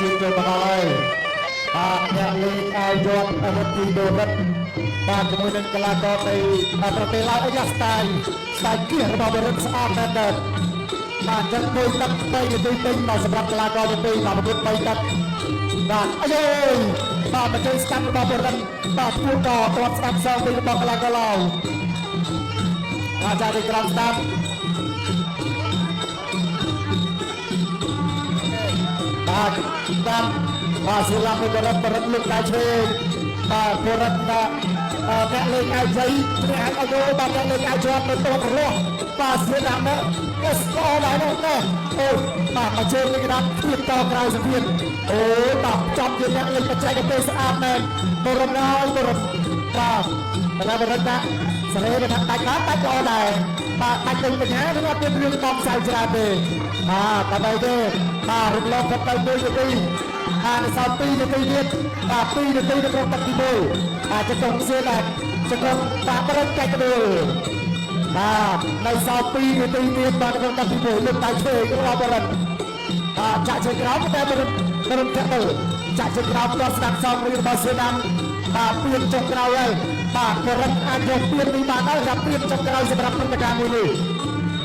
ជាចូលមកហើយបាទអ្នកលេងអាយ័តអវទីដូរិតបាទជាមួយនឹងកីឡាករនៃប្រទេសឡាវអាយ៉ាស្តាយស្ទាយគៀសរបស់បរិទ្ធស្អាតមែនទែនបាទចឹងមួយទឹក3នាទីពេញមកសម្រាប់កីឡាករទី2មកប្រកួត3ទឹកបាទអាយបាទមកជួយស្កាត់របស់បរិទ្ធបាទពួតក៏ទាត់ស្ដាប់សងពីរបស់កីឡាករឡាវចាទៅក្រោមស្ដាប់បាទតាមបាទសិលាពីបរិទ្ធលើកដៃឆ្វេងបាទបរិទ្ធអ្នកលេងអាយ័យព្រះអាយបាទអ្នកលេងអាយជាប់នៅតរលាស់បាទស្ដាប់មកអស្ចារ្យដែរនោះណាអូបាទមកជើងនេះក្តាប់ទៀតតក្រៅសភានអូបាទចាប់ជាអ្នកលេងបច្ចេកទេសស្អាតមែនបរិទ្ធហើយបរិទ្ធបាទបរិទ្ធសលេថាដាច់ឡើងដាច់ល្អដែរបាទដាច់ទៅបញ្ញាឬអត់មានរឿងបំផ្សាយច្រើនទេបាទតែបែរទេបាទរំលងទៅ1នាទីនៅសល់2នាទីទៀតបាទ2នាទីនៅក្នុងទឹកទី1បាទចង្គង់សៀនដែរចង្គង់បាទប្រឹងកាច់ក្ដួលបាទនៅសល់2នាទីទៀតបាទក្នុងទឹកទី1លើកដៃឆ្វេងរបស់បរិទ្ធបាទចាក់ជើងក្រោមតែបរិទ្ធធាក់ទៅចាក់ជើងក្រោមដល់ស្ដាប់សងរបស់សៀនដាំបាទពៀនចុងក្រោយហើយបាទបរិទ្ធអាចយកពៀននេះបានហើយរាប់ពៀនចុងក្រោយសម្រាប់ព្រឹត្តិការណ៍មួយនេះ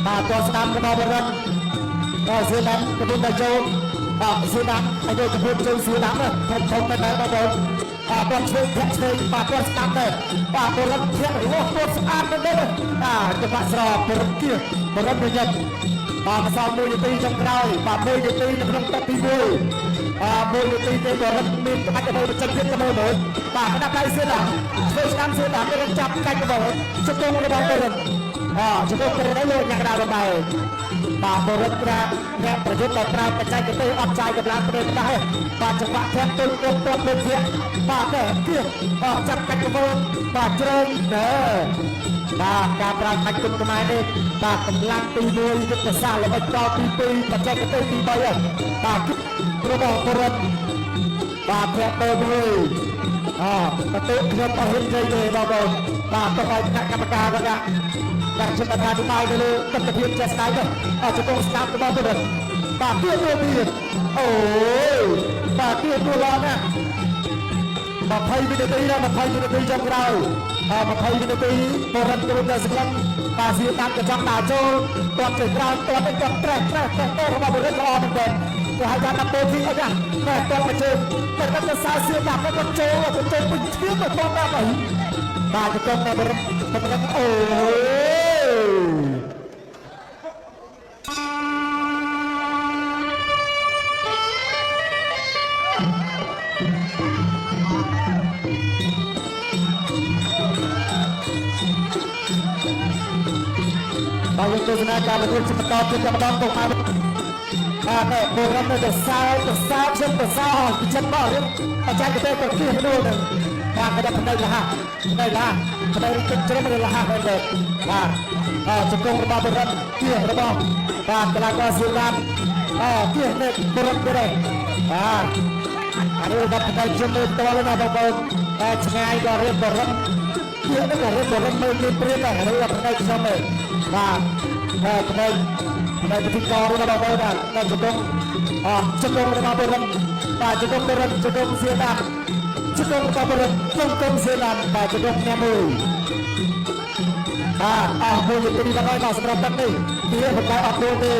បាទដល់ស្ដាប់របស់បរិទ្ធដល់សៀនដាំកំពុងតែចូលបាទសៀនដាំឲ្យយកកំពុងចូលសៀនដាំធំតែបងប្អូនគាត់ឆ្វេងធាក់ឆ្វេងបាទគាត់ស្ដាប់ដែរបាទបរិទ្ធធាក់រស់គាត់ស្អាតមែនទេបាទច្បាស់ស្របបរិទ្ធគៀបរិទ្ធប្រយុទ្ធបាទសល់1នាទីចុងក្រោយបាទ1នាទីនៅក្នុងទឹកទី11នាទីទេបរិទ្ធមានក្បាច់ទៅចិនទៀតទៅមើលបាទក្តាប់ដៃសៀនដាំឆ្វេងស្ដាំសៀនដាំគាត់ចាប់កាច់បរិទ្ធជង្គង់របស់បរិទ្ធជង្គង់បរិទ្ធឲ្យលើញ៉ាំក្តាររបែបាទបរិទ្ធអ្នកប្រយុទ្ធតែប្រើបច្ចេកទេសអត់ចាយកម្លាំងប្រេងដែរបាទចង្វាក់ធាក់ទុលគាត់ទៅធាក់បាទតែគៀបាទចាប់កាច់កវលបាទជ្រើងបាទការប្រើខាច់គុណខ្មែរនេះបាទកម្លាំងទី1យុទ្ធសាស្ត្រល្បិចដល់ទី2បច្ចេកទេសទី3ហើយបាទរបស់បរិទ្ធបាទធាក់ទៅមួយបន្ទុកខ្ញុំអត់ហ៊ាននិយាយទេបងប្អូនបាទទៅឲ្យគណៈកម្មការគាត់ដាក់ចិត្តអធិប្បាយទៅលើទស្សនវិជ្ជាស្ដាយទៅជង្គង់ស្ដាប់របស់បរិទ្ធបាទទៀតទៀតអូយបាទទៀតឡើងណា20វិនាទីដល់20វិនាទីចុងក្រោយ20វិនាទីបរិទ្ធចូលទៅស្លឹងបាទសៀនដាំក៏ចង់ដើរចូលទាត់ទៅក្រោយទាត់ទៅគាត់ត្រេះរបស់បរិទ្ធល្អមែនទែនគេហៅថាដល់ពេលទីអីណាតែទាត់មកជើងតែគាត់ទៅសើសៀនដាំគាត់ចូលពេញឈាមទៅទាត់ដល់អីបាទជង្គង់បរិទ្ធអូយើងទស្សនាការប្រកួតបន្តទៀតតែម្ដងទៅមកបាទបរិទ្ធនៅទៅសើខ្ញុំទៅសើពីចិត្តមករឿងបច្ចេកទេសប្រគៀសនោះនឹងបាទក៏ដល់ផ្នែកលះផ្នែកទឹកជ្រុំលះមែនទេបាទជង្គង់របស់បរិទ្ធគៀសរបស់បាទកីឡាករសៀនដាំគៀសនេះបរិទ្ធទេបាទអានេះដល់ផ្នែកជុំទៅតលណាបងប្អូនតែឆ្ងាយក៏រៀបបរិទ្ធគៀសនេះក៏រៀបបរិទ្ធមើលមានព្រៀបដែរឬផ្នែកខ្ញុំទេបាទផ្នែកពិធីកររបស់បងប្អូនបាទជង្គង់របស់បរិទ្ធបាទជង្គង់បរិទ្ធជង្គង់សៀនដាំជង្គង់របស់បរិទ្ធជង្គង់សៀនដាំបាទជង្គង់អ្នកមួយបាទអស់1នាទីដល់ហើយបាទសម្រាប់ទឹកនេះវាបកអត់ខ្លួនទេ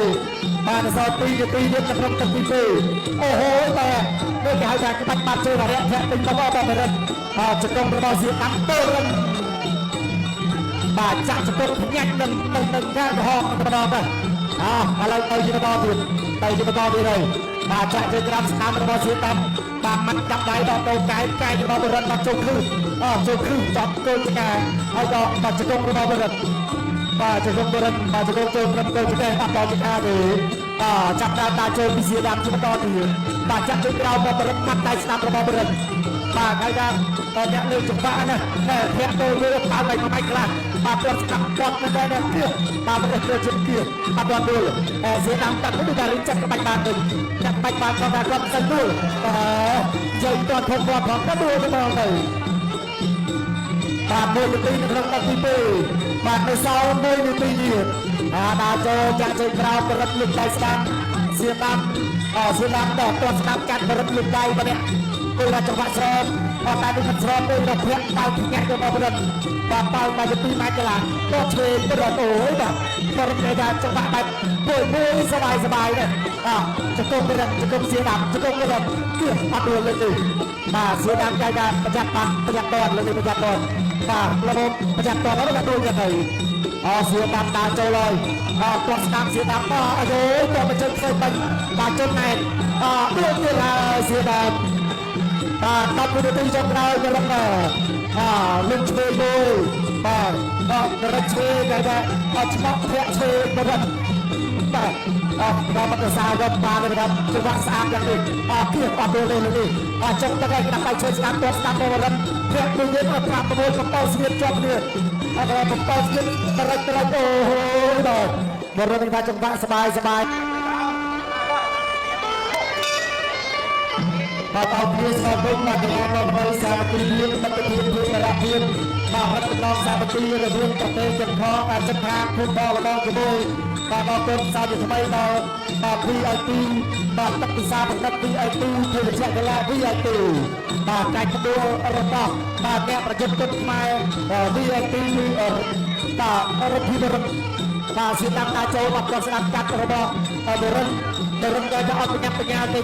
បាទសល់2នាទីទៀតក្នុងទឹកទី2អូហូតែនេះគេហៅថាក្បាច់បាត់ជើងអរិយធម៌ពេញរបស់បរិទ្ធជង្គង់របស់សៀនដាំបរិទ្ធបាទចាក់ចង្គង់ភ្ញាក់នឹងការកំហុសម្ដងទៅឥឡូវទៅជាបន្តទៀតហើយបាទចាក់ជើងក្រោមស្នាមរបស់សៀនដាំបាទមិនចាប់ដៃដល់ទៅកាយរបស់បរិទ្ធមកចូលគ្រឹះចាប់គោលការហើយក៏បាទជង្គង់របស់បរិទ្ធបាទជង្គង់បរិទ្ធបាទជង្គង់ចូលត្រឹមគោលការអត់ដល់ចង្ការទេចាប់ដើរចូលពីសៀនដាំជាបន្តទៀតបាទចាក់ជើងក្រោមរបស់បរិទ្ធបាត់ដៃស្នាមរបស់បរិទ្ធបាទហើយថាអ្នកលើចង្វាក់ណាធាក់ទៅលើផាល់មិនខ្លះបាទគាត់ស្ដាប់គាត់មិនដែរអ្នកទៀតបាទបរិទ្ធជើងគៀអត់ដល់ទួលសៀនដាំតាក់ទៅតែរៀនចាក់ក្បាច់បានទៅចាក់ក្បាច់បានគាត់ថាគាត់សិនទួលយើងតន់ធំគាត់ផងក៏ដួលទៅមកទៅបាទ1នាទីនៅក្នុងទឹកទី2បាទនៅសល់1នាទីទៀតដើរចូលចាក់ជើងក្រោមបរិទ្ធលើកដៃស្ដាំសៀនដាំ ស្នាមដកตัวស្នាមកាត់បរិបទលុបដៃមកនេះគួយថាចង្វាក់ស្រោមតែនេះមិនស្រោមទេដល់ភាក់បើកញាក់ទៅមកបរិបទបាទបើមកទៅ2ម៉ែត្រកន្លះក៏ឆ្វេងទៅរត់អូយបាទបរិបទថាចង្វាក់បែបមួយសบายដែរចង្គង់បរិបទចង្គង់សៀដាប់ចង្គង់បរិបទគឺអត់លើទេបាទសៀដាប់គេថាប្រយ័ត្នបាត់ប្រយ័ត្នដនលើនេះប្រយ័ត្នដនបាទระบบប្រយ័ត្នដនแล้วก็ដូចกันទៅសៀដាប់ដើរចូលហើយគាត់ស្ដាប់សៀដាប់អាយគាត់មកជើងធ្វើបាញ់បាទជើងណែនដូចទៀតហើយសៀដាប់10វិនាទីចុងក្រោយបរិបទលឹងឆ្វេងមួយបាទបរិបទឆ្វេងគេថាឆ្មក់ធាក់ឆ្វេងបរិបទបាទដល់មកសាវគាត់បានนะครับចង្វាក់ស្អាតយ៉ាងនេះគឺអត់លើនេះចុងទឹកឯកដាក់បាយឆ្វេងស្ដាប់ទាត់ស្ដាប់បរិបទធាក់មួយទៀតប្រាប់ប្រមូលកំប៉ុស្ទៀតជាប់គ្នាកំប៉ុស្ទៀតបរិបទអូដល់បរិបទថាចង្វាក់សบายបាទអរគុណសម្រាប់មកដល់នៅសាមគ្គីភាពបទភាពភាពរភាពបាទរដ្ឋបាលសាមគ្គីរវាងប្រទេសចិនខអចិនខាភូមិបលរបស់ជាមួយបាទអរគុណសាជាថ្មីដល់VIP បាទទឹកពិសាប្រកប VIP ភេទជ្ជៈកីឡា VIP បាទកាច់ផ្ដួលរបស់បាទអ្នកប្រយុទ្ធគុណខ្មែរ VIP បាទរដ្ឋាភិបាលបាទសៀដាប់តាចូលបាទគាត់ស្ដាប់កាត់របស់បរិបទគេថាអត់បញ្ញាបញ្ញាទេ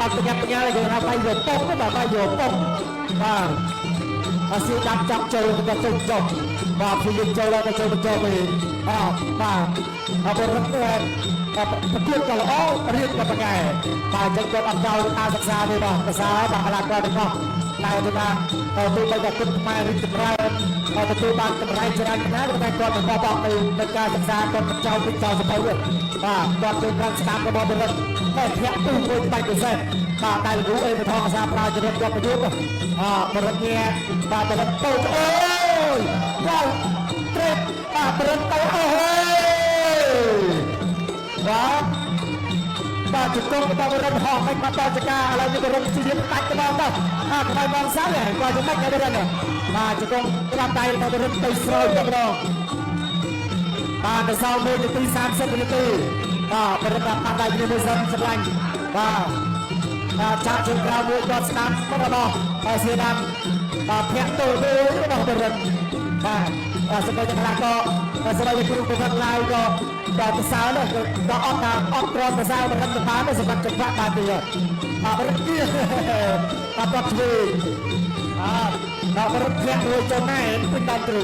អត់បញ្ញាបញ្ញាគេថាបាយយកប៉ុងបាទបាយយកប៉ុងបាទសៀដាប់ចាប់ចូលទៅចុះបាទព្រៀងចូលទៅចូលបញ្ចុះវិញបាទបរិបទប្រគួតក៏ល្អរៀនក៏ប្រកែបាទចឹងគាត់អត់ចោលការសិក្សាទេបាទភាសាបាទកលាករទាំងអស់តែថាទូទៅតែគុណខ្មែររីកចម្រើនទទួលបានកម្រៃច្រើនណាស់តែគាត់មិនបោះបង់នៅការសិក្សាគាត់មិនចោលពីចោលសភៅទេបាទគាត់ជួយការស្ដាប់របស់បរិបទតែធាក់ទូមួយបែបពិសេសបាទតែគ្រូអេបថងភាសាប្រាជ្ញរដ្ឋគាត់ប្រយុទ្ធបរិបទញាបាទបរិបទទៅអូយបាទត្រេកបាទបរិបទទៅអូយបាទជង្គង់របស់បរិបទហោះមិនមកដល់ចកាឥឡូវនេះបរិបទជារៀបដាច់ទៅដល់ក្បែរបងសាល់គាត់ចំណេញបរិបទបាទជង្គង់ក្រាបដៃរបស់បរិបទទៅស្រោចទៅម្ដងបាទទៅសល់1នាទី30វិនាទីបាទបរិបទបាត់ដៃគ្នាមួយសិនសម្លាញ់បាទចាក់ជើងក្រៅមួយគាត់ស្ដាប់របស់ហើយសៀដាប់បាទភាក់ទល់មួយរបស់បរិបទបាទសម្រាប់កីឡាករសម្រាប់គ្រូប្រវត្តិឡាយក៏បាទប្រសើរណាស់ក៏អត់ក្រប្រសើរបរិបទបានសម្រាប់ចង្វាក់បានទៀតបរិបទទៀតបាទធ្វើបរិបទធាក់មួយចំណាយពេញដល់គ្រូ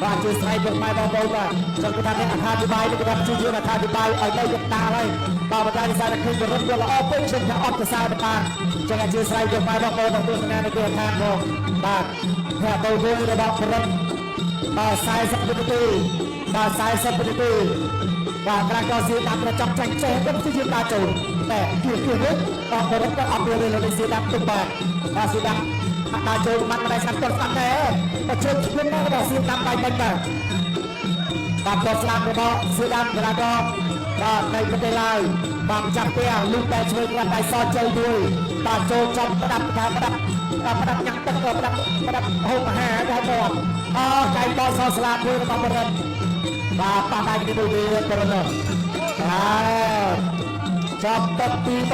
បាទជួយស្អីពុកម៉ែបងប្អូនបាទចង់ថាអ្នកអត្ថាធិប្បាយនេះគាត់ជួយអត្ថាធិប្បាយឲ្យទៅយកតាហើយបាទបតានិសានឃើញបរិបទល្អពេកខ្ញុំថាអត់ប្រសើរបានចឹងអាចជួយស្អីពុកម៉ែបងប្អូនទស្សនានៅពេលខាងផងបាទថាទៅវិញរបស់បរិបទបាទ40វិនាទីបាទ40វិនាទីបាទក្រាស់ក៏សៀដាប់ប្រចាំចាញ់ចេះទៅព្យាយាមដើរចូលតែគឺនេះបាទបរិបទក៏អត់មានលើសៀដាប់ទុកបាទសៀដាប់ដើរចូលបាត់មិនได้ស្ដាប់គាត់ស្ដាប់ដែរតែជើងឈ្មោះមកដល់សៀដាប់បាយបាញ់បាទគាត់ស្ដាប់របស់សៀដាប់ក្រាស់ក៏បាទនៅប្រទេសឡើយបាទចាប់ពេលលុះតែឆ្វេងគាត់ដៃសជ័យមួយបាទចូលចំផ្ដាប់ថាផ្ដាប់ញ៉ាំទឹកផ្ដាប់ហូបអាហារដល់គាត់កែបសស្លាប់មួយរបស់បរិបទបាទប៉ះដៃគ្នាមួយទៀតបរិបទចាប់ទឹកទី3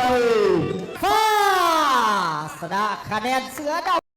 ស្ដាប់คะแนนเสือดำ